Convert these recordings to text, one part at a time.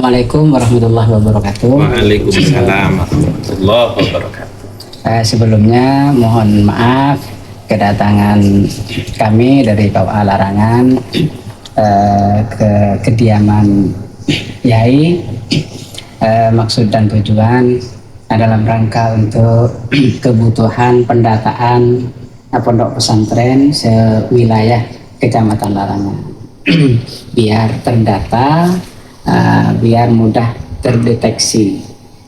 Assalamualaikum warahmatullahi wabarakatuh. Waalaikumsalam warahmatullahi wabarakatuh. Sebelumnya mohon maaf kedatangan kami dari KUA Larangan ke kediaman Yai. Maksud dan tujuan dalam rangka untuk kebutuhan pendataan pondok pesantren sewilayah Kecamatan Larangan biar terdata, biar mudah terdeteksi.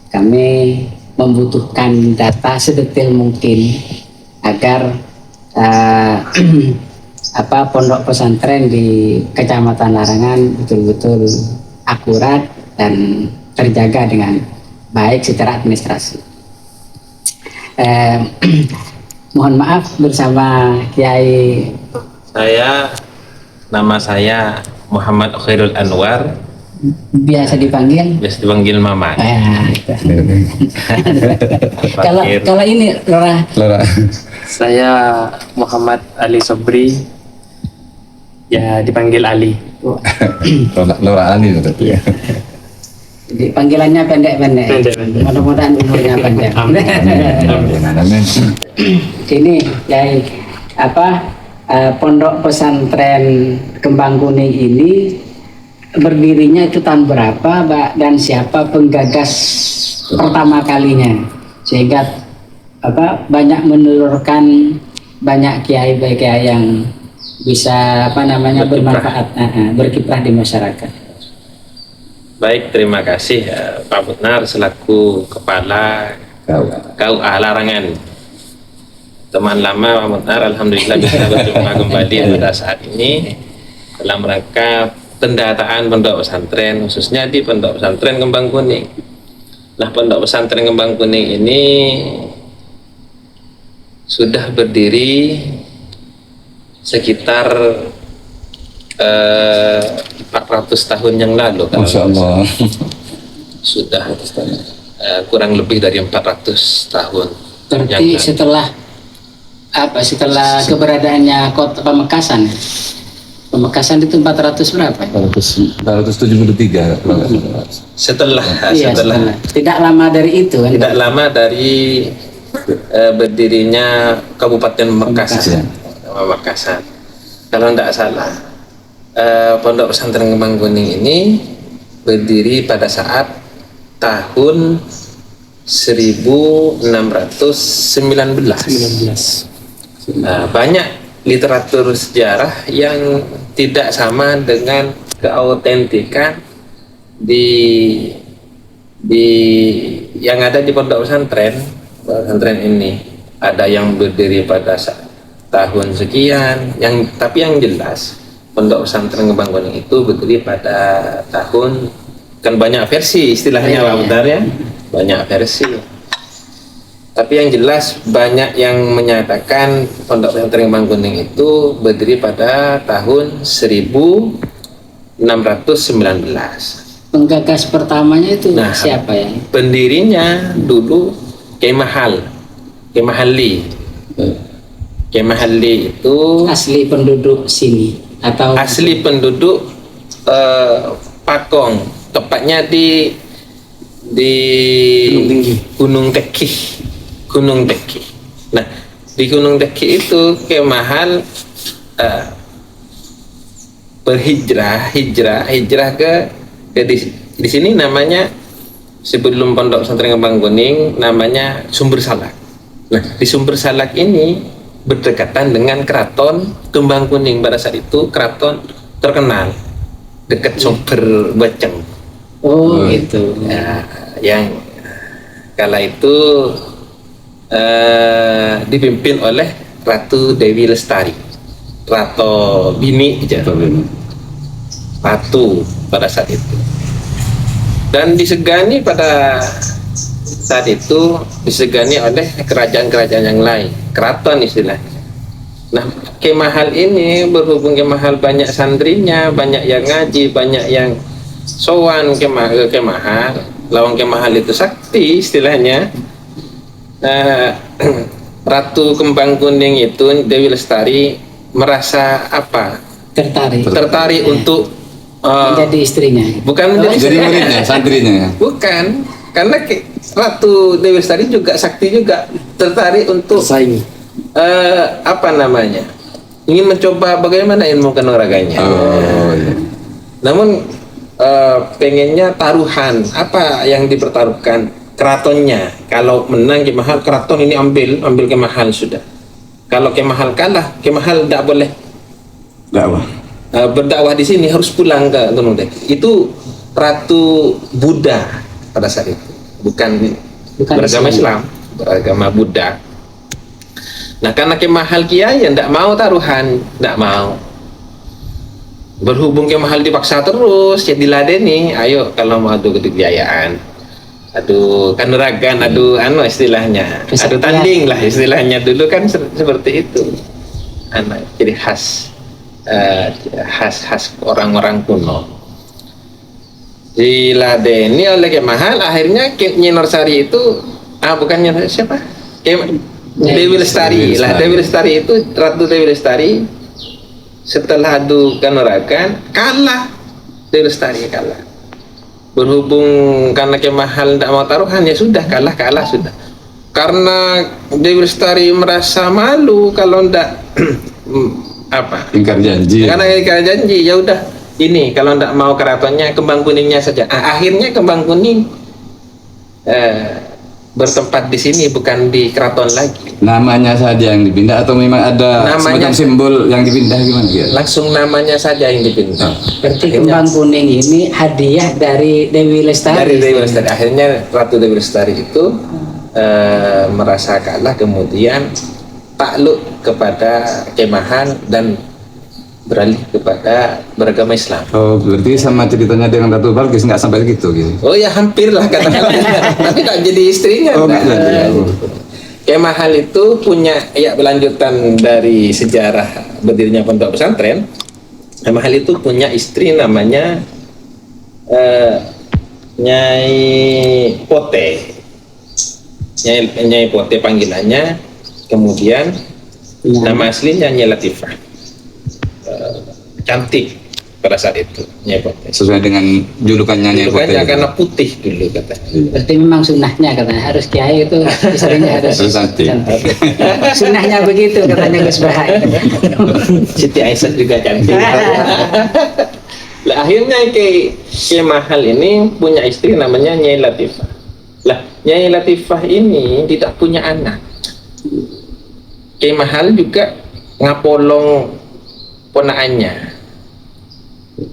Kami membutuhkan data sedetail mungkin agar pondok pesantren di Kecamatan Larangan betul-betul akurat dan terjaga dengan baik secara administrasi. Mohon maaf bersama Kiai. Nama saya Muhammad Khairul Anwar. Biasa dipanggil Mamat. Kalau ini Lora. Saya Muhammad Ali Sobri, ya dipanggil Ali. Lora Ali berarti ya. Jadi panggilannya pendek-pendek. Mudah-mudahan umurnya pendek. Amin. Ini Yai, pondok pesantren Kembang Kuning ini berdirinya itu tahun berapa, Mbak, dan siapa penggagas pertama kalinya sehingga banyak menelurkan banyak kiai yang bisa bermanfaat, berkiprah di masyarakat. Baik, terima kasih Pak Mutnar selaku Kepala KUA Larangan. Teman lama Pak Mutnar, alhamdulillah bisa berjumpa kembali pada saat ini dalam rangka pendataan pondok pesantren, khususnya di pondok pesantren Kembang Kuning. Nah, pondok pesantren Kembang Kuning ini sudah berdiri sekitar 400 tahun yang lalu. Masya Allah. Sudah kurang lebih dari 400 tahun. Berarti setelah keberadaannya kota Pamekasan itu 400 berapa? 473. Setelah tidak lama dari itu kan? Tidak lama dari berdirinya Kabupaten Makassar. Kalau tidak salah, pondok pesantren Kembang Kuning ini berdiri pada saat tahun 1619. Banyak literatur sejarah yang tidak sama dengan keautentikan di yang ada di pondok pesantren ini. Ada yang berdiri pada tahun sekian, tapi yang jelas pondok pesantren Kembang Kuning itu berdiri pada tahun, kan banyak versi istilahnya Pak Bentar ya, banyak versi. Tapi yang jelas banyak yang menyatakan pondok pesantren Kembang Kuning itu berdiri pada tahun 1619. Penggagas pertamanya itu siapa ya? Pendirinya dulu Kiai Mahalli itu asli penduduk sini atau asli penduduk Pakong, tepatnya di Gunung Teki. Nah, di Gunung Teki itu Kiai Mahal berhijrah ke di sini namanya, sebelum pondok pesantren Kembang Kuning namanya Sumber Salak. Nah, di Sumber Salak ini berdekatan dengan Keraton Kembang Kuning. Pada saat itu keraton terkenal dekat Sumber Bacem. Gitu. Nah, yang kala itu dipimpin oleh Ratu Dewi Lestari, Ratu Bini Ratu pada saat itu. Dan disegani pada saat itu oleh kerajaan-kerajaan yang lain, keraton istilahnya. Nah, Kiai Mahal ini berhubung Kiai Mahal banyak santrinya, banyak yang ngaji, banyak yang sowan Kiai Mahal. Lawang Kiai Mahal itu sakti istilahnya. Ratu Kembang Kuning itu Dewi Lestari merasa tertarik untuk menjadi istrinya. Bukan menjadi Jadi muridnya, santrinya. Bukan, karena Ratu Dewi Lestari juga sakti juga tertarik untuk Saingi. apa namanya, ingin mencoba bagaimana ilmu kanuraganya. Oh, iya. Namun pengennya taruhan, apa yang dipertaruhkan? Keratonnya. Kalau menang Ki Mahal, keraton ini ambil Ki Mahal sudah. Kalau Ki Mahal kalah, Ki Mahal tidak boleh Dakwah. berdakwah di sini, harus pulang ke Gunung Dek. Itu Ratu Buddha pada saat itu, bukan beragama Islam, beragama Buddha. Nah, karena Ki Mahal Kiai yang tidak mau taruhan, tidak mau. Berhubung Ki Mahal dipaksa terus, ya diladeni, ayo kalau mau adu kedikjayaan, adu kanuragan, adu istilahnya, adu tanding lah istilahnya dulu kan seperti itu. Jadi khas orang-orang kuno. Diladeni oleh Ki Mahal, akhirnya Nyi Norsari itu bukan siapa? Dewi Lestari lah. Dewi Lestari itu, Ratu Dewi Lestari setelah adu kanuragan kalah. Dewi Lestari kalah. Berhubung karena Ki Mahal tidak mau taruhan, ya sudah kalah sudah. Karena Dewi Lestari merasa malu kalau tidak Ingkar janji. karena ingkar janji, ya udah ini kalau tidak mau keratonnya, kembang kuningnya saja. Akhirnya kembang kuning bertempat di sini, bukan di keraton lagi. Namanya saja yang dipindah atau memang ada semacam simbol yang dipindah gimana ya? Langsung namanya saja yang dipindah. Berarti kembang kuning ini hadiah dari Dewi Lestari. Dari Dewi Lestari. Akhirnya Ratu Dewi Lestari itu merasa kalah, kemudian takluk kepada Ki Mahal dan beralih kepada beragama Islam. Oh, berarti sama ceritanya dengan Ratu Balkis nggak sampai gitu gitu. Oh ya, hampir lah katakanlah. Tapi tak jadi istrinya. Oh, nggak jadi. Ki Mahal itu punya berlanjutan dari sejarah berdirinya pondok pesantren. Ki Mahal itu punya istri namanya Nyai Pote. Nyai Pote panggilannya. Kemudian nama aslinya Nyai Latifah. Cantik pada saat itu Nyai Pote. Sesuai dengan julukannya Nyai Pote. Julukannya karena putih dulu katanya. Berarti memang sunnahnya katanya harus kiai itu istrinya harus Harus cantik. Sunnahnya begitu katanya Gus Bahai. Siti Aisyah juga cantik. Lah akhirnya Ki Mahal ini punya istri namanya Nyai Latifah. Lah Nyai Latifah ini tidak punya anak. Ki Mahal juga ngapolong ponaannya.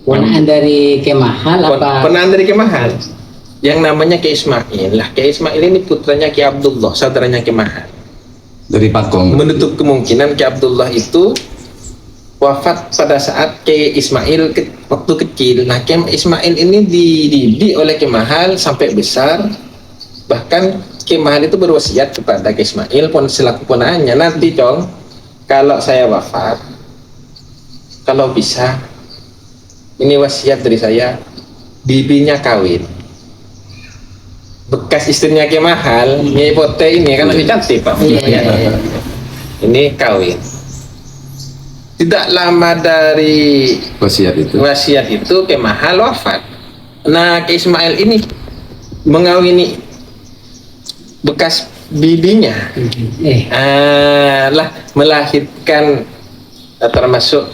Ponaan dari Ki Mahal apa? Ponaan dari Ki Mahal yang namanya Ki Ismail. Lah Ki Ismail ini putranya Ki Abdullah, saudaranya Ki Mahal. Dari Pakong. Menutup kemungkinan Ki Abdullah itu wafat pada saat Ki Ismail waktu kecil. Nah, Ki Ismail ini dididik oleh Ki Mahal sampai besar. Bahkan Ki Mahal itu berwasiat kepada Ki Ismail selaku ponaannya, nanti Cong, kalau saya wafat, kalau bisa, ini wasiat dari saya, bibinya kawin. Bekas istrinya Ki Mahal, Nyai Pote ini kan lebih cantik Pak. Ini kawin. Tidak lama dari wasiat itu Ki Mahal wafat. Nah, Ki Ismail ini mengawini bekas bibinya, melahirkan termasuk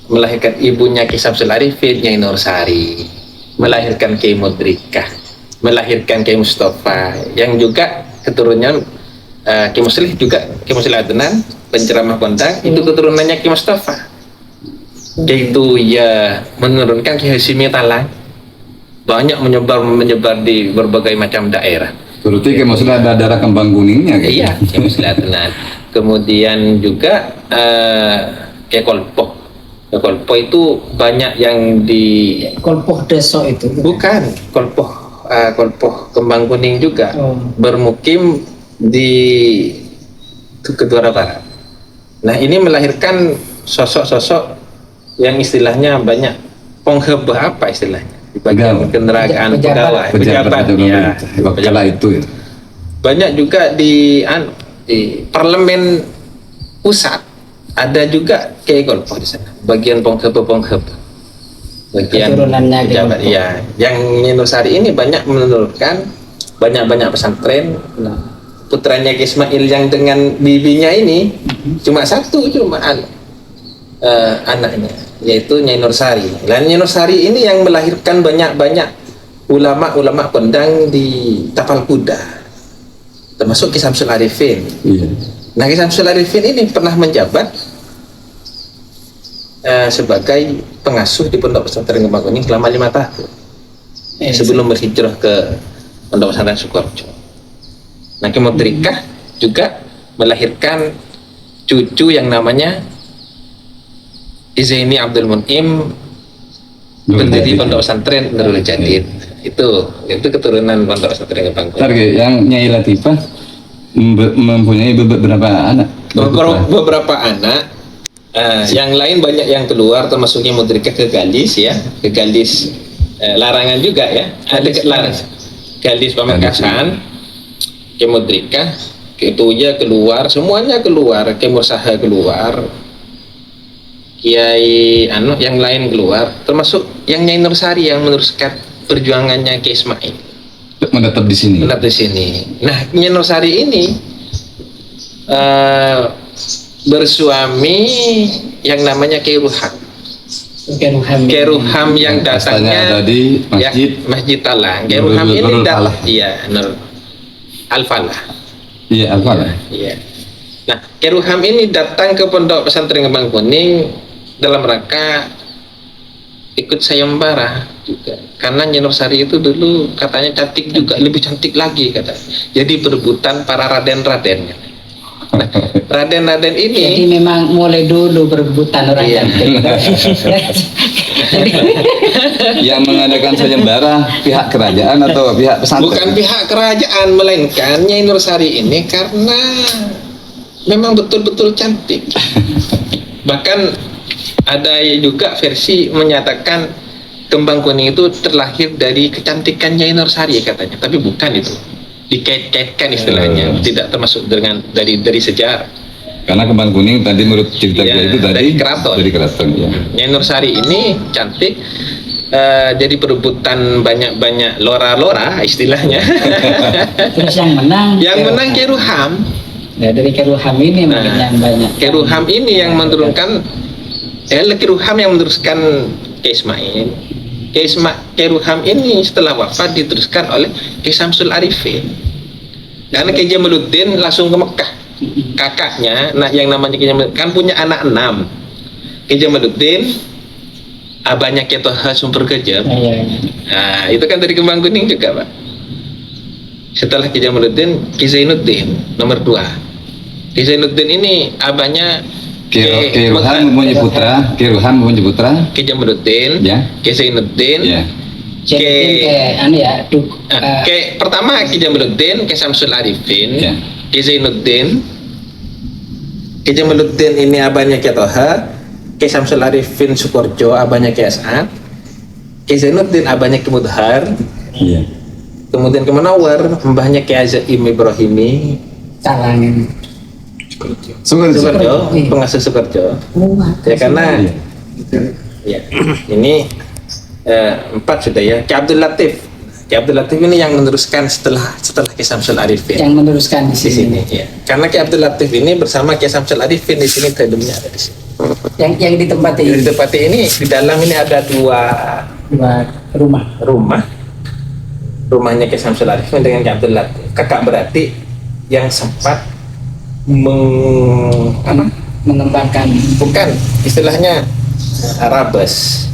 melahirkan ibunya Ki Samsul Arifin, Nyai Norsari, melahirkan Ki Mudrikah, melahirkan Ki Mustafa, yang juga keturunannya Ki Muslih juga, Ki Muslih Adnan, penceramah kondang, itu keturunannya Ki Mustafa. Yaitu ya menurunkan Ki Hasimi Talang, banyak menyebar di berbagai macam daerah. Berarti Ki Muslih ada darah kembang kuningnya gitu? Iya, Ki Muslih Adnan. Kemudian juga Ki Kolpoh. Ki Kolpoh itu banyak yang di Kolpoh Deso itu. bukan Kolpoh kembang kuning juga bermukim di Kedua Barat. Nah, ini melahirkan sosok-sosok yang istilahnya banyak penghebah, apa istilahnya? Di bagian kendaraan pejabat ya. Kala itu ya. Banyak juga di parlemen pusat ada juga Kiai Kolpoh di sana, bagian penghebah. bagian Keturunannya gitu. pejabat. Iya, yang Nyai Nursari ini banyak menurunkan banyak pesantren. Nah, Putranya Ki Ismail yang dengan bibinya ini cuma satu anaknya, yaitu Nyai Nursari. Dan Nyai Nursari ini yang melahirkan banyak ulama-ulama kondang di Tapal Kuda, termasuk Ki Samsul Arifin. Iya. Nah, Ki Samsul Arifin ini pernah menjabat sebagai pengasuh di Pondok Pesantren Kembang Kuning selama 5 tahun sebelum berhijrah ke Pondok Pesantren Sukoharjo. Nah, Ki Mudrikah juga melahirkan cucu yang namanya Izaini Abdul Mun'im, pendiri Pondok Pesantren Nurul Jadid. Itu keturunan Pondok Pesantren Kembang Kuning. Target yang Nyai Latifah mempunyai beberapa anak. Beberapa anak. Yang lain banyak yang keluar, termasuk Ki Mudrikah ke Galis ya, ke Galis larangan juga ya. Ada Galis Pamekasan. Ki Mudrikah, Ki Tuja keluar, semuanya keluar, Ki Mursaha keluar, Kiai yang lain keluar, termasuk yang Nyai Nursari yang meneruskan perjuangannya Ki Ismail. Menetap di sini. Nah, Nyai Nursari ini bersuami yang namanya Kiai Ruham. Kiai Ruham yang datangnya ada di Masjid Talang. Kiai Ruham ini datang Al-Falah. Iya, Al-Falah. Iya. Nah, Kiai Ruham ini datang ke Pondok Pesantren Kembang Kuning dalam rangka ikut sayembara juga. Karena Nyai Nursari itu dulu katanya cantik juga, lebih cantik lagi katanya. Jadi perebutan para raden-raden. Nah, raden-raden ini jadi memang mulai dulu berebutan orang cantik. Yang mengadakan sayembara pihak kerajaan atau pihak pesantren? Bukan pihak kerajaan, melainkan Nyai Nursari ini karena memang betul-betul cantik. Bahkan ada juga versi menyatakan Kembang Kuning itu terlahir dari kecantikan Nyai Nursari katanya, tapi bukan itu. Dikait-kaitkan istilahnya, tidak termasuk dari sejarah. Karena Kembang Kuning tadi menurut cerita itu dari keraton. Ya. Nyai Nursari ini cantik, jadi perebutan banyak lora-lora istilahnya. Terus yang menang Kiai Ruham. Ya, dari Kiai Ruham ini mungkin yang banyak. Kiai Ruham ini yang menurunkan, Kiai Ruham yang meneruskan Kiai Ismail. Kiai Ruham ini setelah wafat diteruskan oleh Kiai Samsul Arifin. Karena Kiai Jamaluddin langsung ke Mekah. Kakaknya, yang namanya Kiai Jamaluddin kan punya anak 6. Kiai Jamaluddin, abahnya Kiai Toha Sumber Gejep. Nah, itu kan dari Kembang Kuning juga, Pak. Setelah Kiai Jamaluddin, Kiai Zainuddin nomor 2. Kiai Zainuddin ini abahnya Kiai Ruham mempunyai putra. Kiai Jamaluddin, Kiai Zainuddin, pertama Kiai Jamaluddin, Kiai Samsul Arifin, Kiai Zainuddin. Kiai Jamaluddin ini abahnya Kiai Toha, Kiai Samsul Arifin Sukoharjo abahnya Kiai As'ad, Kiai Zainuddin abahnya Kiai Mudhar. Kemudian ke Menawar, mbahnya Kiai Azaim Ibrahimi Talangin. Sukoharjo, pengasuh Sukoharjo. Ya karena ini 4 sudah ya. Kiai Abdul Latif. Kiai Abdul Latif ini yang meneruskan setelah Kiai Samsul Arifin. Yang meneruskan di sini. Ya. Karena Kiai Abdul Latif ini bersama Kiai Samsul Arifin di sini tandemnya ada di sini. Yang ditempati ini. Di tempat ini di dalam ini ada dua rumah. Rumahnya Kiai Samsul Arifin dengan Kiai Abdul Latif. Kakak berarti yang sempat mengembangkan, bukan istilahnya Arabes,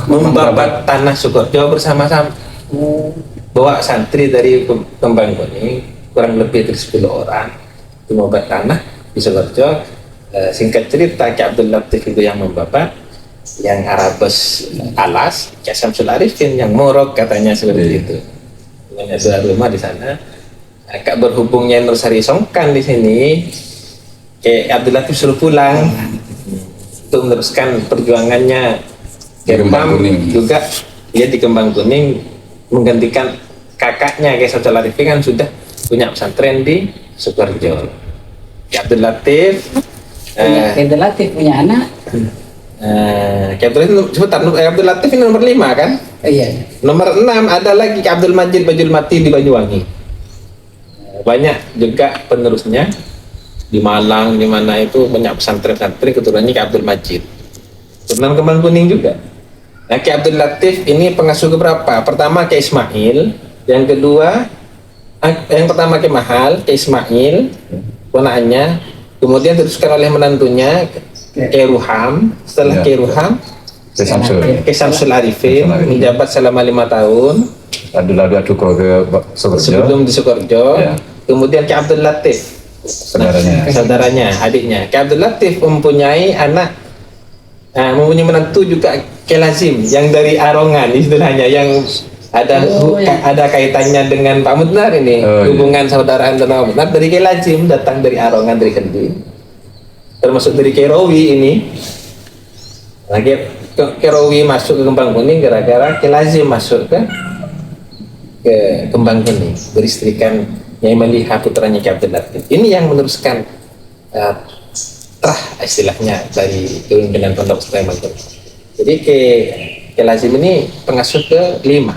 membabat tanah Sukoharjo bersama-sama, bawa santri dari Kembang Kuning kurang lebih dari 10 orang itu membabat tanah di Sukoharjo. Singkat cerita Kiai Abdul Latif itu yang membabat, yang Arabes alas, Kiai Samsul Arifin yang morok katanya seperti itu. Punya 2 rumah di sana. Agak berhubungnya Nursari songkan di sini, Kiai Abdul Latif suruh pulang untuk meneruskan perjuangannya. Kiai Ruham juga dia di Kembang Kuning menggantikan kakaknya Kiai Samsul Arifin kan sudah punya pesantren di Sukoharjo. Kiai Abdul Latif punya anak Ki Abdul sebentar, Abdul Latif ini nomor 5 kan? Iya. Nomor 6 ada lagi Ki Abdul Majid Bajul Mati di Banyuwangi. Banyak juga penerusnya di Malang, di mana itu banyak pesantren-pesantren keturunannya Ki Abdul Majid. Keturunan Kembang Kuning juga. Nah, Ki Abdul Latif ini pengasuh keberapa? Pertama Ki Ismail, yang kedua yang pertama Ki Mahal, Ki Ismail, ponakannya, kemudian diteruskan oleh menantunya Ki Ruham, setelah Ki Ruham Ki Samsul Arifin menjabat selama 5 tahun. Lalu aduko ke Sukorejo. Sebelum di Sukorejo, kemudian Ki Abdul Latif, saudaranya, adiknya. Ki Abdul Latif mempunyai anak, mempunyai menantu juga Ki Lazim yang dari Arongan istilahnya, yang ada kaitannya dengan Pak Mudnar ini, hubungan saudara antara Pak Mudnar dari Ki Lazim, datang dari Arongan, dari Kending, termasuk dari Ki Rawi ini. Lagi Ki Rawi masuk ke Kembang Kuning gara-gara Ki Lazim masuk ke Kembang Kuning, beristrikan Nyai Maliha putranya Ki Abdul Latif. Ini yang meneruskan istilahnya dari kepemimpinan Pondok Pesantren Kembang Kuning. Jadi Ki Lazim ini pengasuh ke-5.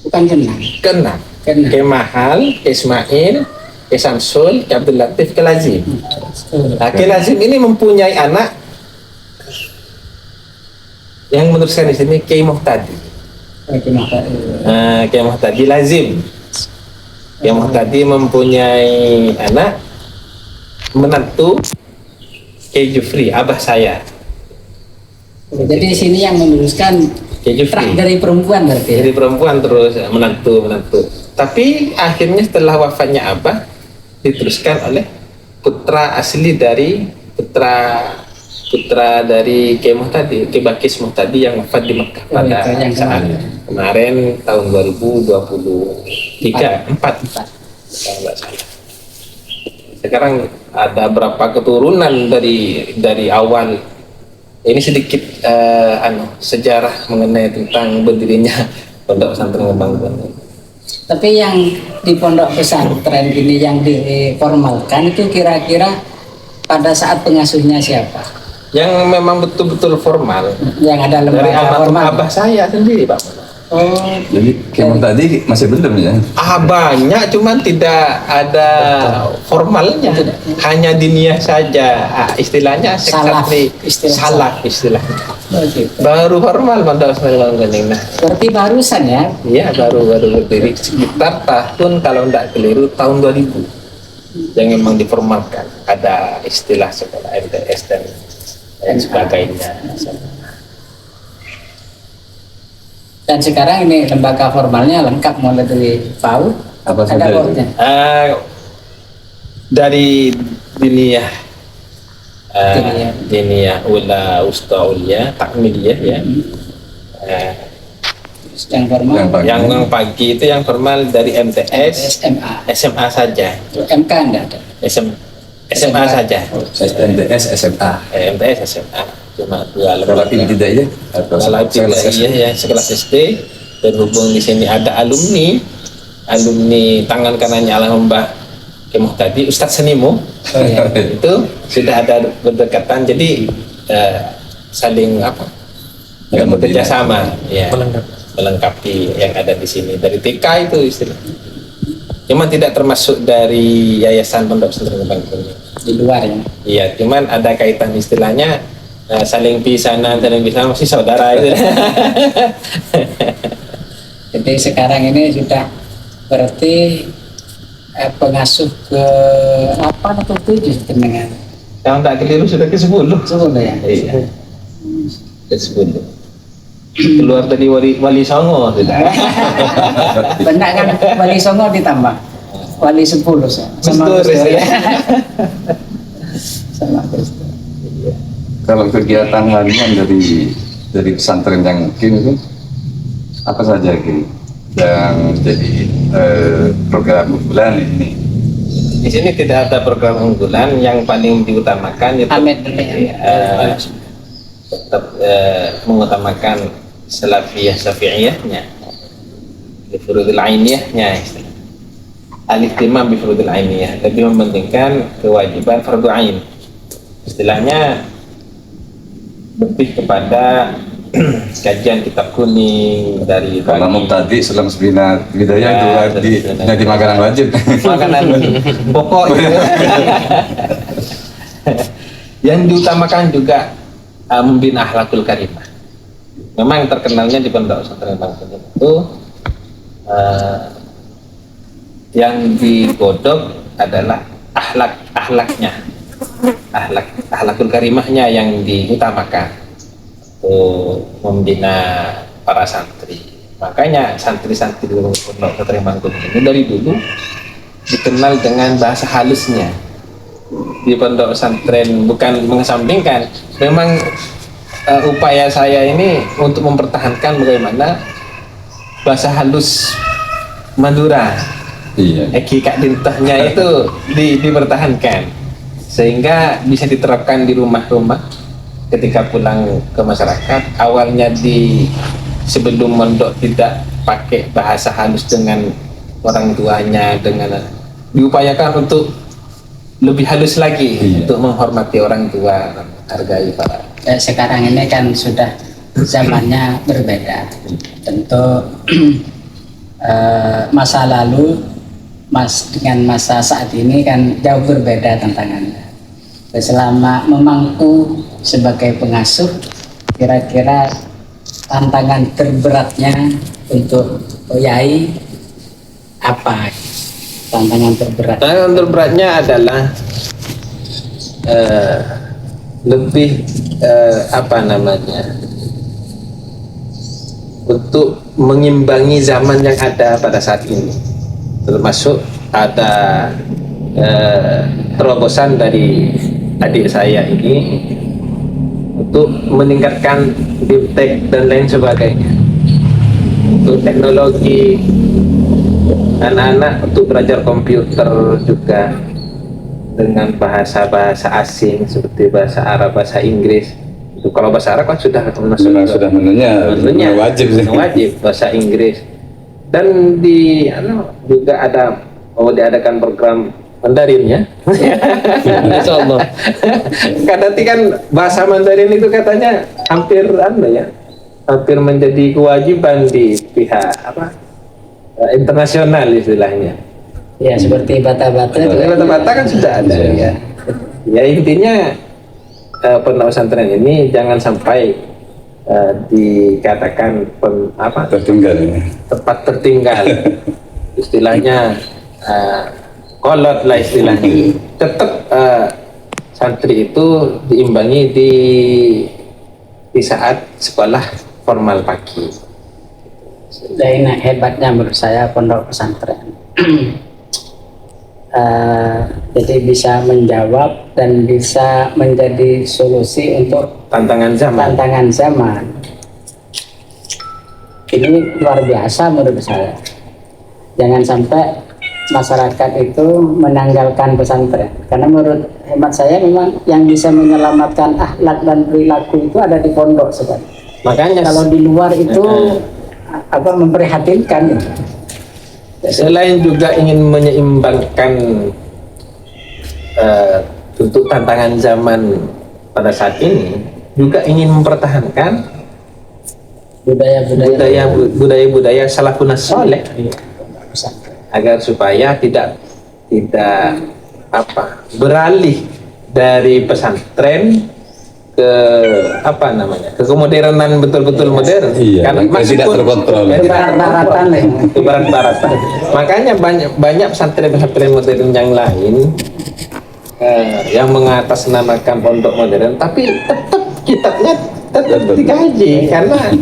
Bukan keenam. Ki Mahal, Ki Ismail, Ki Samsul, Ki Abdul Latif, Ki Lazim. Nah, Ki Lazim ini mempunyai anak yang meneruskan di sini Ki Muhtadi. Ki Muhtadi Lazim. Ki Muhtadi mempunyai anak menantu Ki Jufri, abah saya. Jadi di sini yang meneruskan Ki Jufri. dari perempuan berarti. Jadi perempuan terus menantu. Tapi akhirnya setelah wafatnya abah diteruskan oleh putra asli dari putra dari Ki Muhtadi, Ki Bakis Muhtadi yang wafat di Mekah pada saat kemarin tahun 2023 4 kalau nggak salah. Sekarang ada berapa keturunan dari awal. Ini sedikit sejarah mengenai tentang berdirinya Pondok Pesantren Kembang Kuning. Tapi yang di pondok pesantren ini yang diformalkan itu kira-kira pada saat pengasuhnya siapa? Yang memang betul-betul formal. Yang ada Dari lembaga formal. abah saya sendiri, Pak. Oh, Jadi Kemon tadi masih belum ya? Banyak, cuman tidak ada formalnya, hanya diniyah saja. Istilahnya Salaf, salaf istilahnya. oh gitu. Baru formal Pondok Pesantren Kuning. Nah, Berarti barusan ya? iya baru berdiri sekitar tahun, kalau tidak keliru tahun 2000 yang memang diformalkan. Ada istilah sekolah MTS dan sebagainya. Dan sekarang ini lembaga formalnya lengkap mulai dari PAUD. Apa ada saja itu? PAUD-nya. Dari diniyah Diniyah. diniyah ula usta ulia takmiliyah ya. Yang formal. Yang Yang pagi itu yang formal dari MTS, SMA saja. MK enggak ada. SMA saja. SNDS SMA. MTS SMA cuma 2 Kalau lembaga. tidak ya? Atau Kalau ibtidaiyah ya sekelas SD, berhubung di sini ada alumni tangan kanannya almarhum Ki Muhtadi, Ustadz Senimo, itu sudah ada berdekatan, jadi saling bekerja sama, ya, melengkapi yang ada di sini dari TK itu istilah. Cuman tidak termasuk dari Yayasan Pondok Pesantren Kembang Kuning. Di luar ya. Iya, cuman ada kaitan istilahnya saling pisanan masih saudara itu. Jadi sekarang ini sudah berarti pengasuh ke 8 atau 7 dengan Yang tak keliru sudah ke 10. 10 ya. Iya. Ke 10. Keluar dari wali songo sudah. Benar kan, Wali Songo ditambah Wali 10 sama Betul, Gus Dur, ya. ya. Sama Gus Dur. Kalau kegiatan harian dari pesantren yang kini itu apa saja Ki yang jadi program unggulan ini? Di sini tidak ada program unggulan, yang paling diutamakan itu Amin dulu ya. tetap mengutamakan salafiyah syafi'iyahnya, bifurudil ainiyahnya, al-ihtimam bifurudil ainiyah, lebih mementingkan kewajiban fardu ain. Istilahnya lebih kepada kajian kitab kuning dari Kalau tadi selam sebina budaya itu jadi makanan wajib. makanan pokok gitu. Yang diutamakan juga membina akhlakul karimah. Memang terkenalnya di Pondok Pesantren Bangkuni itu yang digodok adalah akhlaknya, akhlakul karimahnya yang diutamakan untuk membina para santri. Makanya santri-santri di Pondok Pesantren Bangkuni ini dari dulu dikenal dengan bahasa halusnya. Di Pondok Pesantren bukan mengesampingkan, memang upaya saya ini untuk mempertahankan bagaimana bahasa halus Madura. Iya. Kak dintahnya itu dipertahankan sehingga bisa diterapkan di rumah-rumah ketika pulang ke masyarakat. Awalnya sebelum mondok tidak pakai bahasa halus dengan orang tuanya, dengan diupayakan untuk lebih halus lagi. Iya. Untuk menghormati orang tua, menghargai para. Sekarang ini kan sudah zamannya berbeda. Tentu masa lalu dengan masa saat ini kan jauh berbeda tantangannya. Selama memangku sebagai pengasuh, kira-kira tantangan terberatnya untuk Yai apa? Tantangan terberatnya adalah lebih untuk mengimbangi zaman yang ada pada saat ini, termasuk ada terobosan dari adik saya ini untuk meningkatkan biptek dan lain sebagainya, untuk teknologi anak-anak untuk belajar komputer juga dengan bahasa-bahasa asing seperti bahasa Arab, bahasa Inggris. Itu kalau bahasa Arab kan sudah menunya wajib bahasa Inggris. Dan juga diadakan program Mandarin ya. Insyaallah. Karena kan bahasa Mandarin itu katanya hampir menjadi kewajiban di pihak internasional istilahnya. Ya, seperti bata-bata. Bata-bata kan sudah ada ya. Ya intinya Pondok Pesantren ini jangan sampai dikatakan tempat tertinggal. Istilahnya kolot lah istilahnya. Tetap santri itu diimbangi di saat sekolah formal pagi. Dan hebatnya menurut saya Pondok Pesantren. Jadi bisa menjawab dan bisa menjadi solusi untuk tantangan zaman. Ini luar biasa menurut saya. Jangan sampai masyarakat itu menanggalkan pesantren, karena menurut hemat saya memang yang bisa menyelamatkan akhlak dan perilaku itu ada di pondok sebenarnya. Makanya kalau di luar itu memprihatinkan. Selain juga ingin menyeimbangkan untuk tantangan zaman pada saat ini, juga ingin mempertahankan budaya-budaya salafun saleh agar supaya tidak beralih dari pesantren ke ke kemodernan, betul-betul modern. Iya, karena tidak terkontrol ke barat-baratan. Makanya banyak pesantren modern yang lain yang mengatasnamakan pondok modern, tapi tetap kitabnya tetap dikaji karena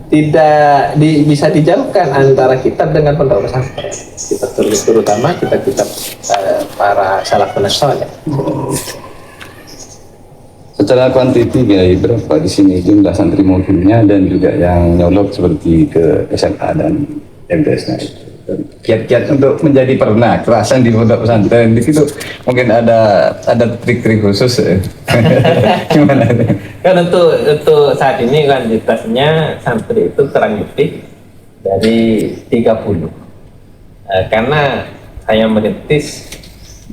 tidak bisa dijauhkan antara kitab dengan pondok pesantren. Kitab terutama kitab para salafun saleh. Secara kuantiti berapa di sini jumlah santri modulnya dan juga yang nyolok seperti ke SMA dan MTS-nya itu. Kiat-kiat untuk menjadi kerasan di pondok pesantren di situ mungkin ada trik-trik khusus ya. Gimana? Kan untuk saat ini kuantitasnya santri itu kurang lebih dari 30. Karena saya merintis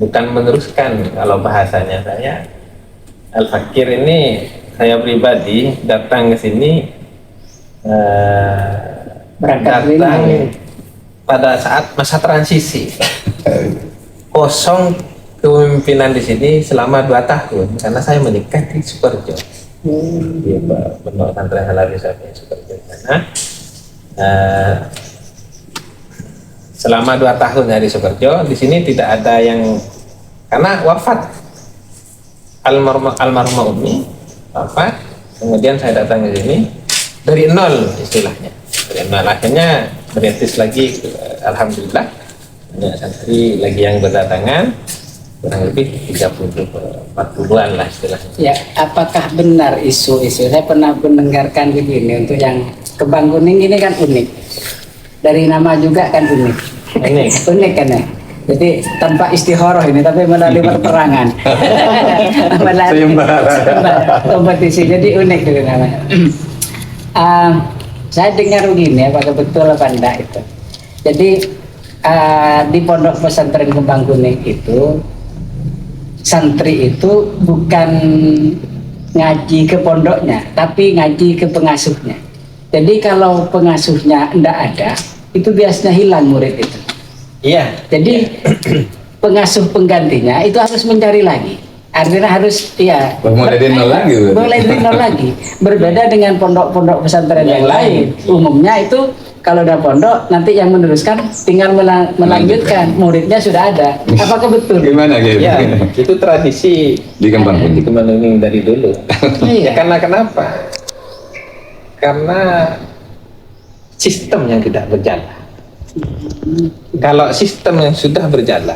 bukan meneruskan, kalau bahasanya saya Al-Fakir ini saya pribadi datang ke sini Berangkat datang ini. pada saat masa transisi. Kosong kepemimpinan di sini selama 2 tahun karena saya menikah di Sukorejo. Di Pondok Pesantren Halawi Safi Sukorejo sana. Selama 2 tahun dari Sukorejo, di sini tidak ada yang karena wafat almarhumah Umi wafat, kemudian saya datang ke sini dari nol istilahnya, dari nol. Akhirnya merintis lagi, alhamdulillah banyak santri lagi yang berdatangan, kurang lebih 30-40an lah istilahnya. Ya, apakah benar isu-isu? Saya pernah mendengarkan begini, untuk yang kembang kuning ini kan unik. Dari nama juga kan unik. Unik kan ya? Jadi tanpa istihoroh ini, tapi melalui perperangan. Sayembara. Kompetisi, jadi unik itu namanya. Saya dengar begini, apakah betul apa enggak itu. Jadi di Pondok Pesantren Kembang Kuning itu, santri itu bukan ngaji ke pondoknya, tapi ngaji ke pengasuhnya. Jadi kalau pengasuhnya enggak ada, itu biasanya hilang murid itu. Iya. Jadi pengasuh penggantinya itu harus mencari lagi. Artinya harus mulai dari nol lagi. Mulai dari nol lagi. Berbeda dengan pondok-pondok pesantren yang lain. Umumnya itu kalau udah pondok, nanti yang meneruskan tinggal melanjutkan. Muridnya sudah ada. Apakah betul? Gimana gitu? Ya, itu tradisi Di Kembang Kuning. di Kembang Kuning dari dulu. Iya. Karena kenapa? Karena sistem yang tidak berjalan. Kalau sistem yang sudah berjalan,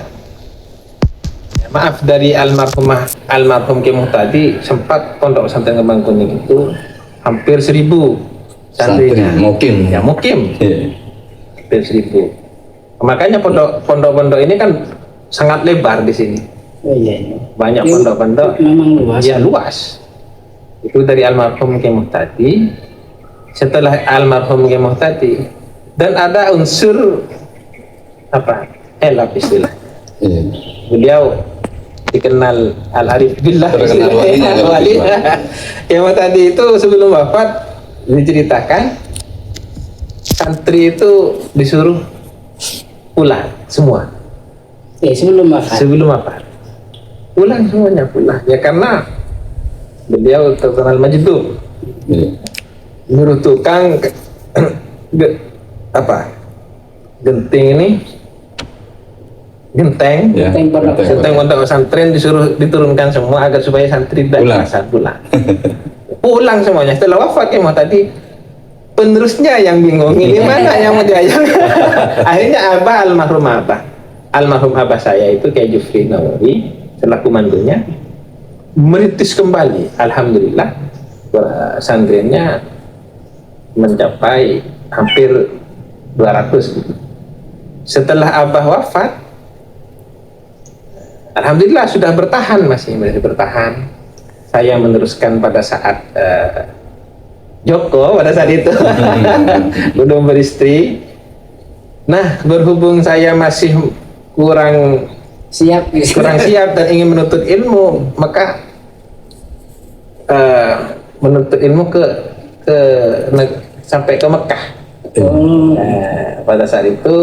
ya maaf, dari almarhum Ki Muhtadi sempat Pondok Pesantren Kembang Kuning itu hampir 1000 santrinya. Mukim. Ya mukim. Iya. Hampir 1000. Makanya pondok-pondok ini kan sangat lebar di sini. Oh iya. Banyak Ini pondok-pondok. memang luas. Ya luas. Itu dari almarhum Ki Muhtadi. Setelah almarhum Ki Muhtadi, dan ada unsur elaf istilah. Iya. Beliau dikenal al-arif billah. Terkenal walinya, Wali. Ki Muhtadi itu sebelum wafat diceritakan santri itu disuruh pulang semua. Sebelum wafat. Sebelum wafat pulang semuanya, pulang ya, karena beliau terkenal majdub. Iya. Nyuruh tukang genting ini, genteng Ya. genteng pondok pesantren diturunkan semua agar supaya santri tidak Pulang. merasa pulang semuanya. Setelah wafat Imam tadi, penerusnya yang bingung, ini mana yang mau diajak. Akhirnya almarhum abah saya itu kayak Jufri Nawawi selaku mantunya merintis kembali. Alhamdulillah santrinya mencapai hampir 200. Setelah abah wafat, alhamdulillah sudah bertahan, masih bertahan. Saya meneruskan pada saat Joko pada saat itu belum beristri. Nah, berhubung saya masih kurang siap dan ingin menuntut ilmu, maka menuntut ilmu sampai ke Mekah. Pada saat itu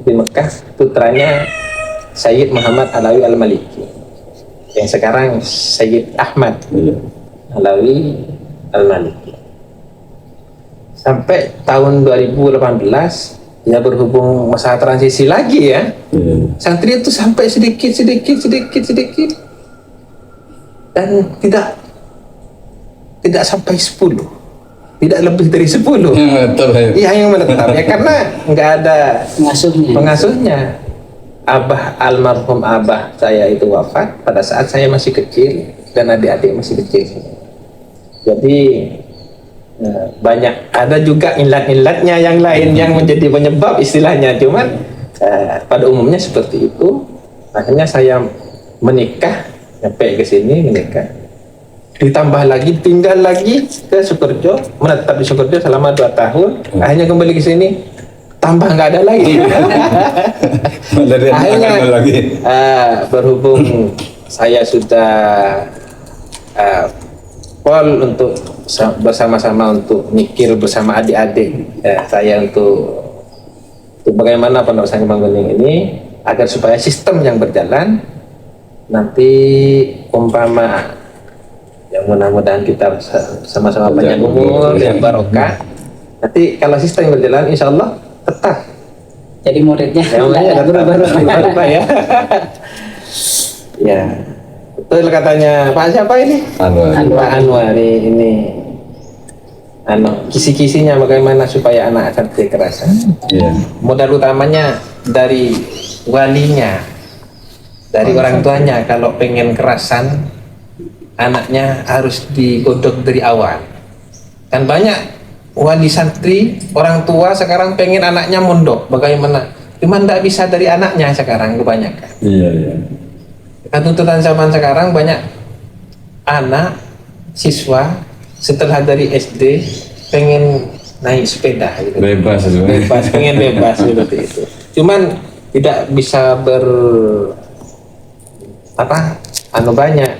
di Mekah putranya Sayyid Muhammad Alawi Al-Maliki, yang sekarang Sayyid Ahmad Alawi Al-Maliki. Sampai tahun 2018, ya berhubung masa transisi lagi ya, santri itu sampai sedikit dan tidak sampai 10, tidak lebih dari 10. Iya, yang menetap ya, karena nggak ada pengasuhnya. Almarhum abah saya itu wafat pada saat saya masih kecil dan adik-adik masih kecil. Jadi banyak, ada juga ilat-ilatnya yang lain yang menjadi penyebab istilahnya, cuman pada umumnya seperti itu. Akhirnya saya menikah, sampai ke sini menikah, ditambah lagi tinggal lagi ke Sukorejo, menetap di Sukorejo selama 2 tahun. Akhirnya kembali ke sini, tambah nggak ada lagi. Akhirnya berhubung saya sudah call untuk bersama-sama untuk mikir bersama adik-adik saya untuk bagaimana Pondok Pesantren Kembang ini agar supaya sistem yang berjalan nanti umpama yang mudah-mudahan kita sama-sama panjang umur dan barokah. Nanti kalau sistem yang berjalan insya Allah tetap Jadi muridnya ya, berubah ya. Ya, betul katanya Pak siapa ini? Pak Anwar ini kisi-kisinya bagaimana supaya anak akan kekerasan. Modal utamanya dari walinya, dari orang tuanya. Kalau pengen kerasan, anaknya harus digodok dari awal. Kan banyak wali santri, orang tua sekarang pengen anaknya mondok, bagaimana? Cuman tidak bisa dari anaknya sekarang kebanyakan. Kan tuntutan zaman sekarang banyak anak siswa setelah dari SD pengen naik sepeda gitu. Bebas pengen bebas seperti itu. Cuman tidak bisa banyak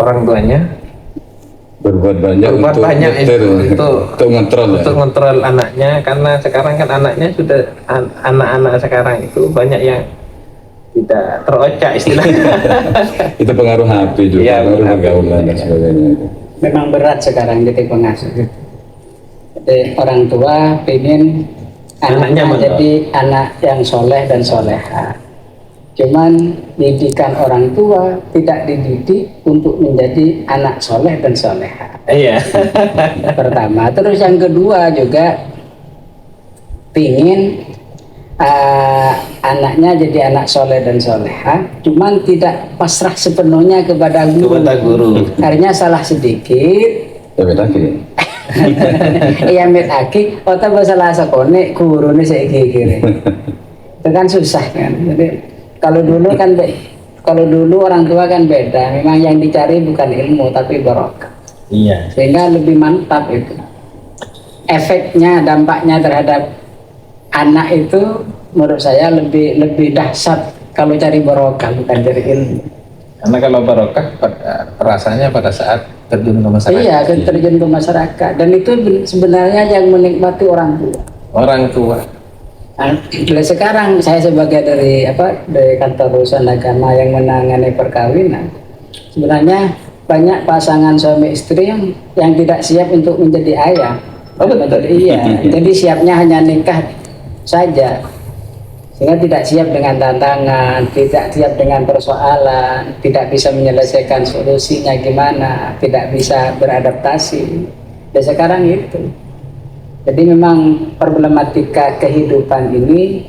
orang tuanya berbuat banyak untuk ngontrol anaknya, karena sekarang kan anaknya sudah anak-anak sekarang itu banyak yang tidak terocak istilahnya. Itu pengaruh HP juga, ya, pengaruh pergaulan dan sebagainya. memang berat sekarang jadi pengasuh. Jadi orang tua pengen anaknya jadi anak yang soleh dan soleha. Cuman didikan orang tua tidak dididik untuk menjadi anak soleh dan soleha. Iya. Pertama, terus yang kedua juga pingin anaknya jadi anak soleh dan soleha, cuman tidak pasrah sepenuhnya kepada guru. Akhirnya salah sedikit. Iya metaki, otak masalah sekone guru nih saya kira. Itu kan susah kan. Jadi kalau dulu orang tua kan beda. Memang yang dicari bukan ilmu tapi barokah. Iya. Sehingga lebih mantap itu. Efeknya, dampaknya terhadap anak itu menurut saya lebih dahsyat kalau cari barokah bukan cari ilmu. Karena kalau barokah rasanya pada saat terjun ke masyarakat. Iya, terjun ke masyarakat, dan itu sebenarnya yang menikmati orang tua. Orang tua. Nah, sekarang saya sebagai dari kantor urusan agama yang menangani perkawinan, sebenarnya banyak pasangan suami istri yang tidak siap untuk menjadi ayah. Betul. Iya. Jadi siapnya hanya nikah saja, sehingga tidak siap dengan tantangan, tidak siap dengan persoalan, tidak bisa menyelesaikan solusinya gimana, tidak bisa beradaptasi. Dan sekarang itu. Jadi memang problematika kehidupan ini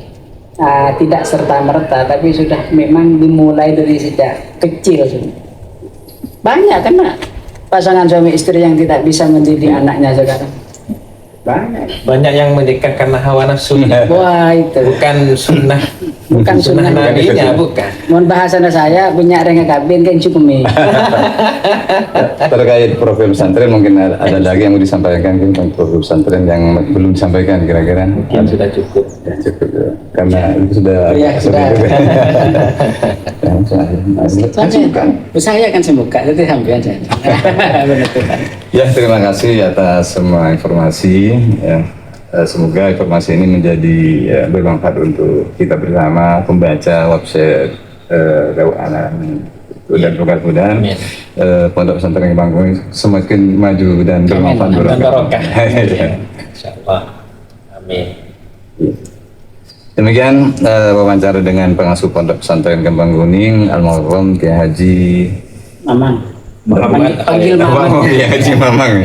tidak serta-merta, tapi sudah memang dimulai dari sejak kecil. Banyak kan pasangan suami istri yang tidak bisa mendidik anaknya sekarang. Banyak yang menikah karena hawa nafsu. Wah itu. Bukan sunnah. Bukan sunnah nabinya, bukan. Mohon bahasa saya punya rengga kabin kan cukup nih. Terkait profil pesantren mungkin ada lagi yang mau disampaikan tentang profil pesantren yang belum disampaikan kira-kira. Mungkin sudah cukup. Cukup ya. Karena itu sudah. Iya sudah. Saya akan semoga itu sampai aja. Ya terima kasih atas semua informasi. Ya. Semoga informasi ini menjadi bermanfaat untuk kita bersama pembaca website Dakwah Anak, dan mudah-mudahan Pondok Pesantren Kembang semakin maju dan bermanfaat barokah. Insyaallah. Amin. Demikian wawancara dengan pengasuh Pondok Pesantren Kembang Kuning Almarhum Kiai Haji Mamang. Panggil Mamang. Kiai Haji Mamang.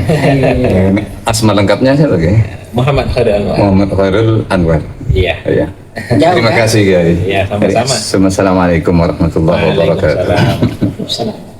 Asma lengkapnya siapa Muhammad Khairul Anwar. Iya. Terima kasih Kiai. Iya, sama-sama. Assalamualaikum warahmatullahi wabarakatuh. Waalaikumsalam.